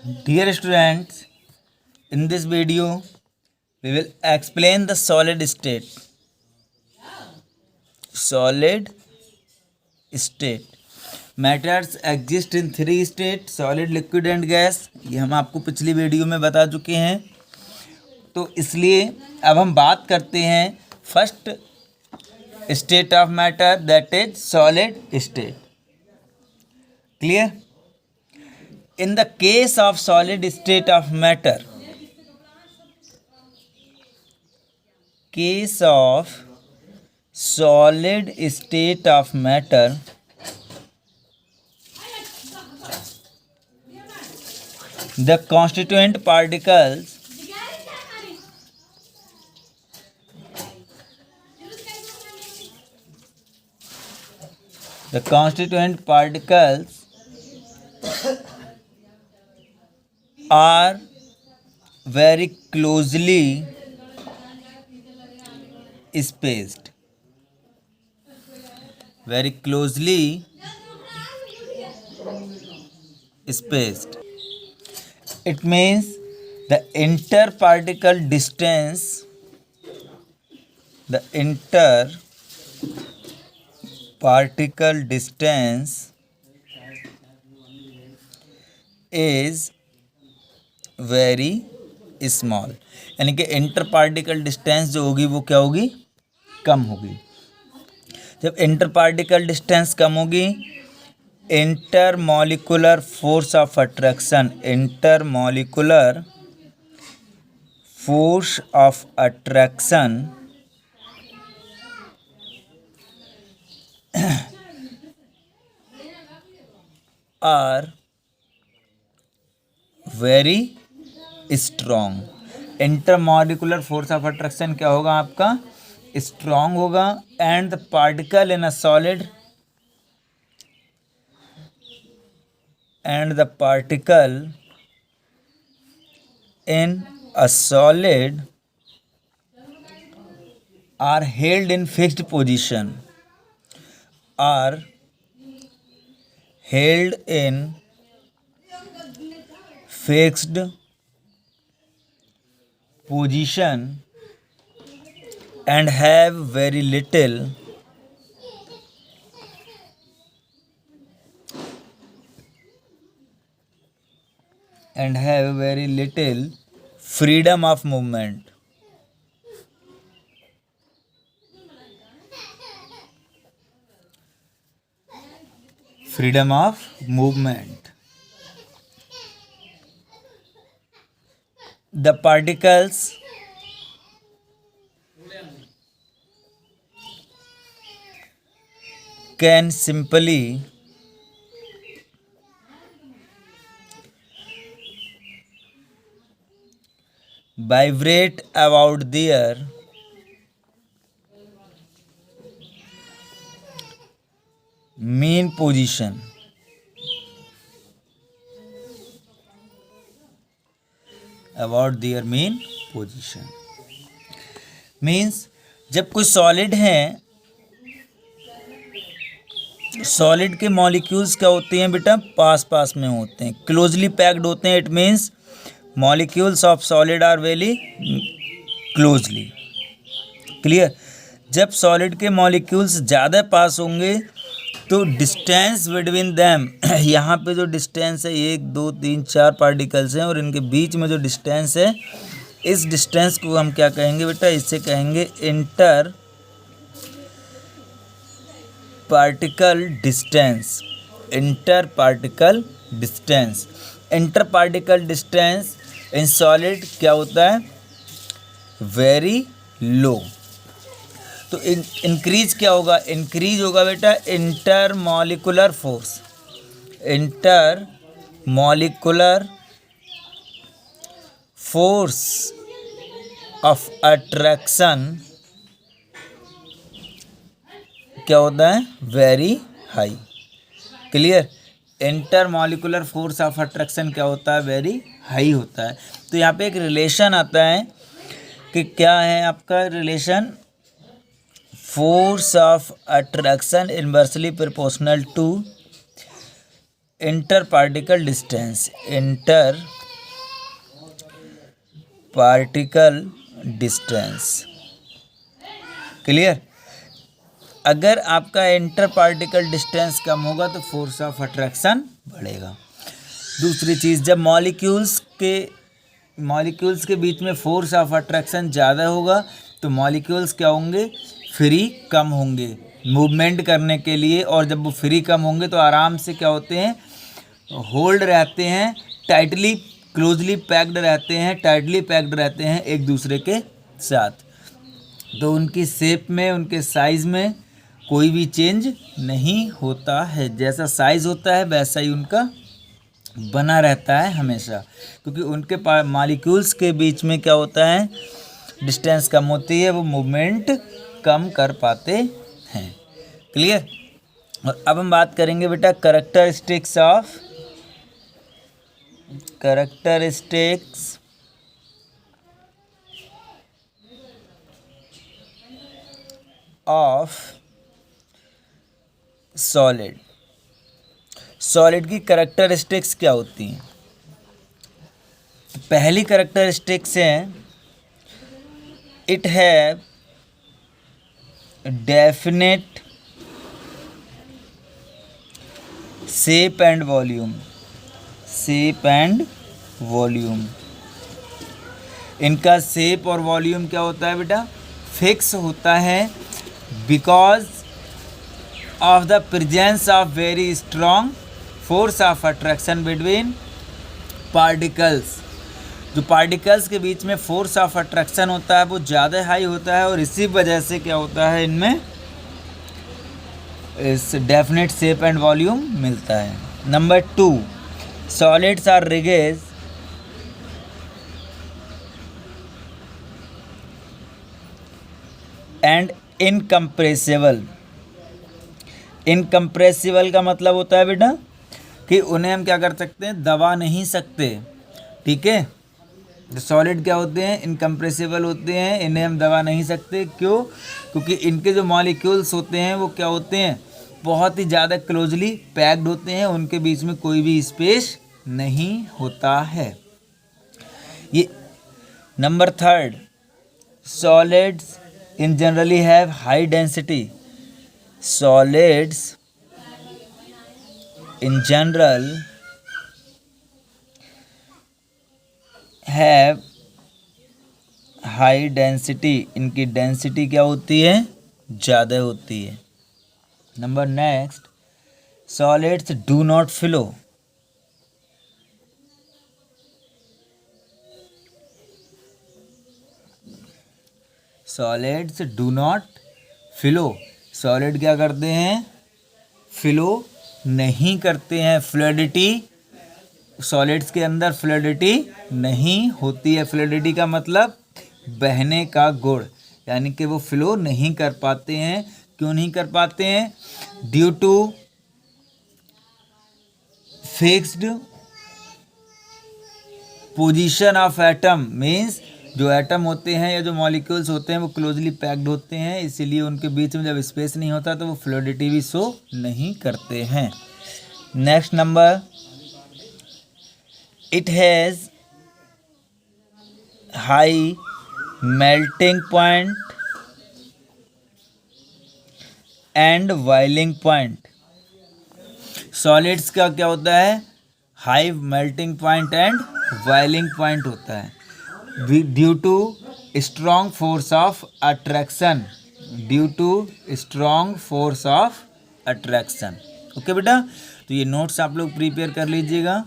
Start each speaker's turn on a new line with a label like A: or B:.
A: Dear students, in this video we will explain the solid state. Solid state. Matters exist in three states: solid, liquid and gas. ये हम आपको पिछली video में बता चुके हैं। तो इसलिए अब हम बात करते हैं first state of matter, that is solid state. Clear? In the case of solid state of matter, case of solid state of matter, the constituent particles are very closely spaced. Very closely spaced. It means the interparticle distance, is very small, यानी कि inter particle distance जो होगी वो क्या होगी? कम होगी। जब inter particle distance कम होगी, intermolecular force of attraction, are very strong. Intermolecular force of attraction क्या होगा आपका? स्ट्रॉन्ग होगा। And the particle in a solid are held in fixed position, and have very little freedom of movement. The particles can simply vibrate about their mean position. Means जब कोई solid है, solid के molecules क्या होते हैं बेटा? पास पास में होते हैं, क्लोजली पैक्ड होते हैं। It means molecules of solid are very closely. Clear? जब सॉलिड के मॉलिक्यूल्स ज़्यादा पास होंगे तो डिस्टेंस बिटवीन दैम, यहाँ पे जो डिस्टेंस है 1 2 3 4 पार्टिकल्स हैं और इनके बीच में जो डिस्टेंस है, इस डिस्टेंस को हम क्या कहेंगे बेटा? इससे कहेंगे inter particle distance. Interparticle distance in solid क्या होता है? Very low. तो इंक्रीज क्या होगा? इंक्रीज होगा बेटा inter molecular force of attraction क्या होता है? Very high. Clear? Inter molecular force of attraction क्या होता है? वेरी हाई होता है। तो यहाँ पे एक रिलेशन आता है कि क्या है आपका relation? Force of attraction inversely proportional to interparticle distance, interparticle distance. Clear? अगर आपका इंटर पार्टिकल डिस्टेंस कम होगा तो फोर्स ऑफ अट्रैक्शन बढ़ेगा। दूसरी चीज़, जब मॉलिक्यूल्स के बीच में फोर्स ऑफ अट्रैक्शन ज़्यादा होगा तो मॉलिक्यूल्स क्या होंगे, फ्री कम होंगे मूवमेंट करने के लिए, और जब वो फ्री कम होंगे तो आराम से क्या होते हैं, होल्ड रहते हैं, टाइटली क्लोजली पैक्ड रहते हैं एक दूसरे के साथ। तो उनकी शेप में, उनके साइज़ में कोई भी चेंज नहीं होता है। जैसा साइज़ होता है वैसा ही उनका बना रहता है हमेशा, क्योंकि उनके मॉलिक्यूल्स के बीच में क्या होता है, डिस्टेंस कम होती है, वो मूवमेंट कम कर पाते हैं। क्लियर? और अब हम बात करेंगे बेटा कैरेक्टरिस्टिक्स ऑफ सॉलिड की कैरेक्टरिस्टिक्स क्या होती हैं? पहली कैरेक्टरिस्टिक्स है, it have definite shape and volume. इनका शेप और वॉल्यूम क्या होता है बेटा, फिक्स होता है, because of the presence of very strong force of attraction between particles. जो पार्टिकल्स के बीच में फोर्स ऑफ अट्रैक्शन होता है वो ज़्यादा हाई होता है, और इसी वजह से क्या होता है, इनमें इस डेफिनेट शेप एंड वॉल्यूम मिलता है। Number 2, solids are rigid and incompressible का मतलब होता है बेटा कि उन्हें हम क्या कर सकते हैं, दबा नहीं सकते। ठीक है? जो सॉलिड क्या होते हैं, इनकम्प्रेसिबल होते हैं, इन्हें हम दबा नहीं सकते। क्यों? क्योंकि इनके जो मॉलिक्यूल्स होते हैं वो क्या होते हैं, बहुत ही ज़्यादा क्लोजली पैक्ड होते हैं, उनके बीच में कोई भी स्पेस नहीं होता है। ये number 3, solids in generally have high density. Solids in general have high density. इनकी डेंसिटी क्या होती है, ज़्यादा होती है। Number next, solids do not flow. Solids do not flow. Solid क्या करते हैं, फ्लो नहीं करते हैं। फ्लूइडिटी, सॉलिड्स के अंदर फ्लूइडिटी नहीं होती है। फ्लूइडिटी का मतलब बहने का गुण, यानी कि वो फ्लो नहीं कर पाते हैं। क्यों नहीं कर पाते हैं? Due to fixed position of atom, means जो एटम होते हैं या जो मॉलिक्यूल्स होते हैं वो क्लोजली पैक्ड होते हैं, इसीलिए उनके बीच में जब स्पेस नहीं होता तो वो फ्लूइडिटी भी शो नहीं करते हैं। Next number, it has high melting point and boiling point. Solids का क्या होता है, high melting point and boiling point होता है, due to strong force of attraction. Okay बेटा, तो ये नोट्स आप लोग प्रिपेयर कर लीजिएगा।